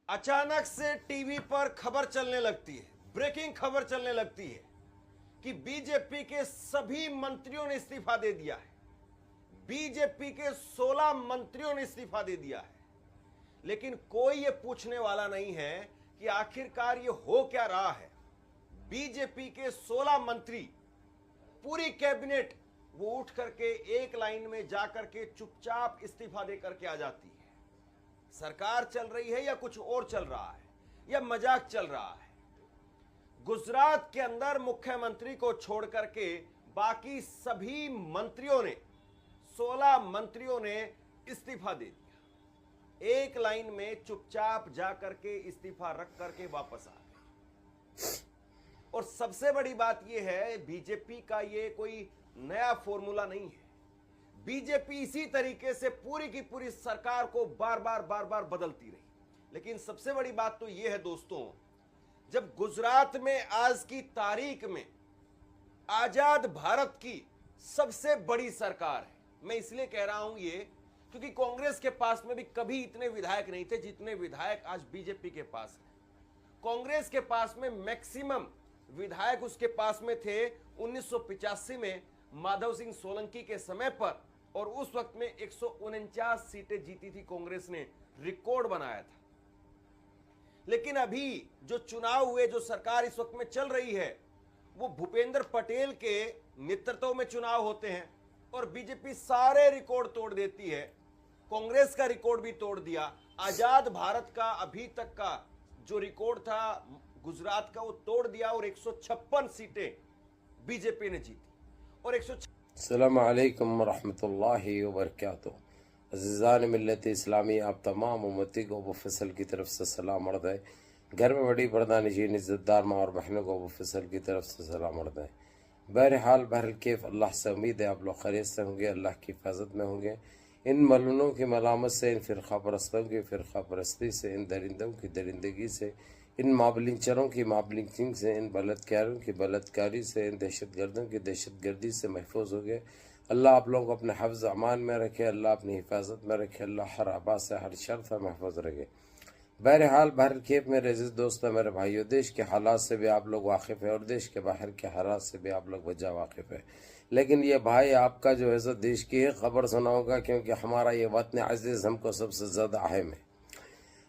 अचानक से टीवी पर खबर चलने लगती है, ब्रेकिंग खबर चलने लगती है कि बीजेपी के सभी मंत्रियों ने इस्तीफा दे दिया है। बीजेपी के 16 मंत्रियों ने इस्तीफा दे दिया है। लेकिन कोई ये पूछने वाला नहीं है कि आखिरकार ये हो क्या रहा है। बीजेपी के 16 मंत्री, पूरी कैबिनेट, वो उठ करके एक लाइन में जाकर के चुपचाप इस्तीफा दे करके आ जाती है। सरकार चल रही है या कुछ और चल रहा है या मजाक चल रहा है। गुजरात के अंदर मुख्यमंत्री को छोड़ करके बाकी सभी मंत्रियों ने, 16 मंत्रियों ने इस्तीफा दे दिया। एक लाइन में चुपचाप जा करके इस्तीफा रख करके वापस आ गए। और सबसे बड़ी बात यह है, बीजेपी का ये कोई नया फॉर्मूला नहीं है। बीजेपी इसी तरीके से पूरी की पूरी सरकार को बार बार बदलती रही। लेकिन सबसे बड़ी बात तो यह है दोस्तों, जब गुजरात में आज की तारीख में आजाद भारत की सबसे बड़ी सरकार है, मैं इसलिए कह रहा हूं ये क्योंकि कांग्रेस के पास में भी कभी इतने विधायक नहीं थे जितने विधायक आज बीजेपी के पास हैं। कांग्रेस के पास में मैक्सिमम विधायक उसके पास में थे 1985 में माधव सिंह सोलंकी के समय पर, और उस वक्त में 149 सीटें जीती थी कांग्रेस ने, रिकॉर्ड बनाया था। लेकिन अभी जो चुनाव हुए, जो सरकार इस वक्त में चल रही है, वो भूपेंद्र पटेल के नेतृत्व में चुनाव होते हैं और बीजेपी सारे रिकॉर्ड तोड़ देती है। कांग्रेस का रिकॉर्ड भी तोड़ दिया। आजाद भारत का अभी तक का जो रिकॉर्ड था गुजरात का, वो तोड़ दिया और 156 सीटें बीजेपी ने जीती। और अस्सलामु अलैकुम वरहमतुल्लाहि वबरकातुहू। अज़ीज़ान मिल्लत इस्लामी, आप तमाम उम्मती को अबू फैसल की तरफ से सलाम अर्ज़ है। घर में बड़ी पर्दानशीन इज़्ज़तदार माँ और बहनों को अबू फैसल की तरफ से सलाम अर्ज़ है। बहरहाल बहरकैफ अल्लाह से उम्मीद है आप लोग खैरियत से होंगे, अल्लाह की हिफाजत में होंगे। इन मलूनों की मलामत से, इन फ़िरक़ा परस्तों की फ़िरक़ा परस्ती से, इन दरिंदों की दरिंदगी से, इन माबलिंचरों की माबलिंचिंग से, इन बलात्कारियों की बलात्कारी से, इन दहशतगर्दों की दहशतगर्दी से महफूज हो गए। अल्लाह आप लोगों को अपने हफ्ज़ अमान में रखे, अल्लाह अपनी हिफाजत में रखे, अल्लाह हर आबा से, हर शर से महफूज रखे। बहरहाल बहरकैफ मेरे अज़ीज़ दोस्तों, मेरे भाइयों, देश के हालात से भी आप लोग वाकिफ़ है और देश के बाहर के हालात से भी आप लोग वजह वाकिफ़ है। लेकिन ये भाई आपका जो है सो देश की ही खबर सुनाऊंगा, क्योंकि हमारा ये वतन अज़ीज़ हमको सबसे ज़्यादा अहम है।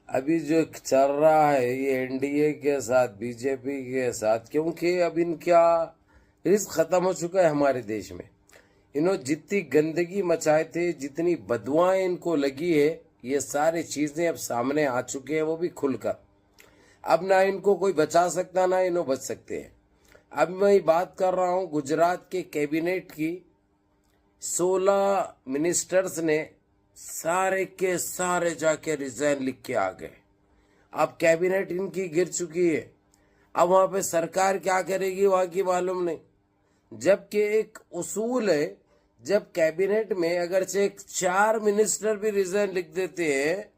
अभी जो चल रहा है ये एनडीए के साथ, बीजेपी के साथ, क्योंकि अब इनका रिस्क ख़त्म हो चुका है हमारे देश में। इन्होंने जितनी गंदगी मचाए थे, जितनी बदुआएं इनको लगी है, ये सारी चीज़ें अब सामने आ चुके हैं, वो भी खुलकर। अब ना इनको कोई बचा सकता, ना इन्हों बच सकते हैं। अब मैं बात कर रहा हूँ गुजरात के कैबिनेट की। 16 मिनिस्टर्स ने सारे के सारे जाके रिजाइन लिख के आ गए। अब कैबिनेट इनकी गिर चुकी है। अब वहां पे सरकार क्या करेगी वहां की मालूम नहीं। जबकि एक उसूल है, जब कैबिनेट में अगर से 4 मिनिस्टर भी रिजाइन लिख देते हैं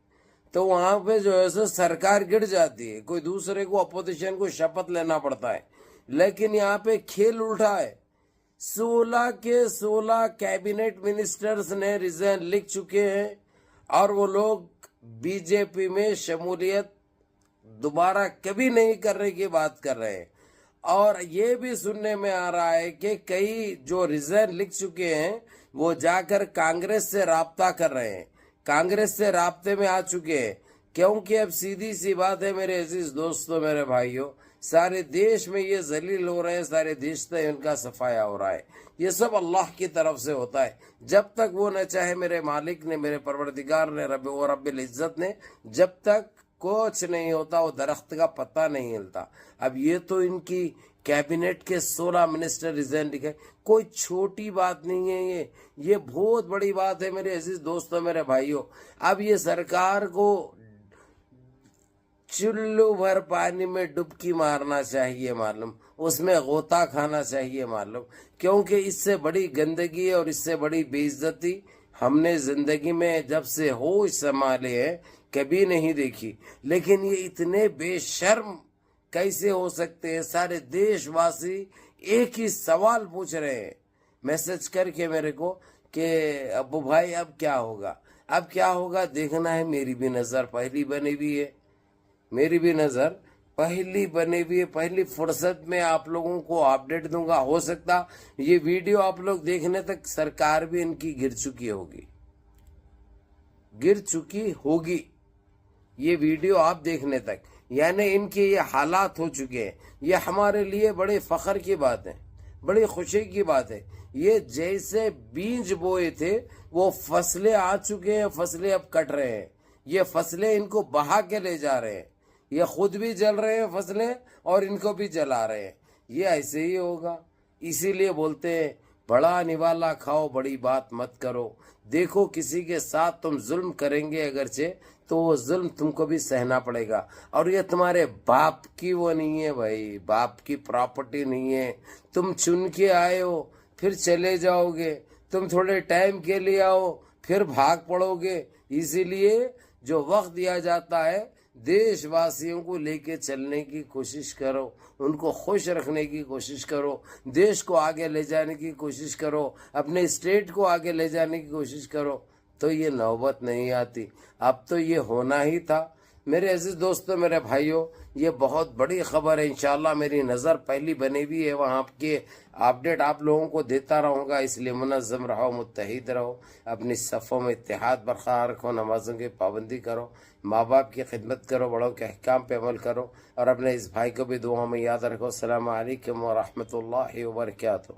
तो वहां पे जो है सो सरकार गिर जाती है, कोई दूसरे को, अपोजिशन को शपथ लेना पड़ता है। लेकिन यहाँ पे खेल उल्टा है। 16 के 16 कैबिनेट मिनिस्टर्स ने रिजाइन लिख चुके हैं और वो लोग बीजेपी में शमूलियत दोबारा कभी नहीं करने की बात कर रहे हैं। और ये भी सुनने में आ रहा है कि कई जो रिजाइन लिख चुके हैं वो जाकर कांग्रेस से राब्ता कर रहे हैं, कांग्रेस से राब्ते में आ चुके हैं। क्योंकि अब सीधी सी बात है मेरे अजीज दोस्तों, मेरे भाइयों, सारे देश में ये जलील हो रहे हैं, सारे देश से इनका सफाया हो रहा है। ये सब अल्लाह की तरफ से होता है। जब तक वो न चाहे, मेरे मालिक ने, मेरे परवरदिगार ने, रब्बिल इज्जत ने, जब तक कुछ नहीं होता, वो दरख्त का पत्ता नहीं हिलता। अब ये तो इनकी कैबिनेट के 16 मिनिस्टर रिजाइन लिखे, कोई छोटी बात नहीं है ये बहुत बड़ी बात है मेरे अजीज दोस्तों, मेरे भाइयों। अब ये सरकार को चुल्लू भर पानी में डुबकी मारना चाहिए मालूम, उसमें गोता खाना चाहिए मालूम, क्योंकि इससे बड़ी गंदगी और इससे बड़ी बेइज्जती हमने जिंदगी में जब से होश संभाले हैं कभी नहीं देखी। लेकिन ये इतने बेशर्म कैसे हो सकते हैं? सारे देशवासी एक ही सवाल पूछ रहे हैं मैसेज करके मेरे को कि अब्बू भाई अब क्या होगा, अब क्या होगा, देखना है। मेरी भी नजर पहली बनी हुई है, میری بھی نظر پہلی بنے ہوئی پہلی فرصت میں آپ لوگوں کو اپڈیٹ دوں گا. ہو سکتا یہ ویڈیو آپ لوگ دیکھنے تک سرکار بھی ان کی گر چکی ہوگی. یہ ویڈیو آپ دیکھنے تک یعنی ان کے یہ حالات ہو چکے ہیں. یہ ہمارے لیے بڑے فخر کی بات ہے, بڑی خوشی کی بات ہے. یہ جیسے بیج بوئے تھے وہ فصلیں آ چکے ہیں, فصلیں اب کٹ رہے ہیں. یہ فصلیں ان کو بہا کے لے جا رہے ہیں. یہ خود بھی جل رہے ہیں فصلیں اور ان کو بھی جلا رہے ہیں. یہ ایسے ہی ہوگا. اسی لیے بولتے ہیں بڑا نوالا کھاؤ بڑی بات مت کرو. دیکھو کسی کے ساتھ تم ظلم کریں گے اگرچہ تو وہ ظلم تم کو بھی سہنا پڑے گا. اور یہ تمہارے باپ کی وہ نہیں ہے بھائی, باپ کی پراپرٹی نہیں ہے. تم چن کے آئے ہو پھر چلے جاؤ گے. تم تھوڑے ٹائم کے لیے آؤ پھر بھاگ پڑو گے. اسی لیے جو وقت دیا جاتا ہے دیش واسیوں کو لے کے چلنے کی کوشش کرو, ان کو خوش رکھنے کی کوشش کرو, دیش کو آگے لے جانے کی کوشش کرو, اپنے اسٹیٹ کو آگے لے جانے کی کوشش کرو, تو یہ نوبت نہیں آتی. اب تو یہ ہونا ہی تھا. میرے عزیز دوستو, میرے بھائیوں, یہ بہت بڑی خبر ہے. انشاءاللہ میری نظر پہلی بنی ہوئی ہے, وہاں کے اپڈیٹ آپ لوگوں کو دیتا رہوں گا. اس لیے منظم رہو, متحد رہو, اپنی صفوں میں اتحاد برقرار رکھو, نمازوں کی پابندی کرو, ماں باپ کی خدمت کرو, بڑوں کے احکام پہ عمل کرو, اور اپنے اس بھائی کو بھی دعاؤں میں یاد رکھو. السلام علیکم ورحمۃ اللہ وبرکاتہ.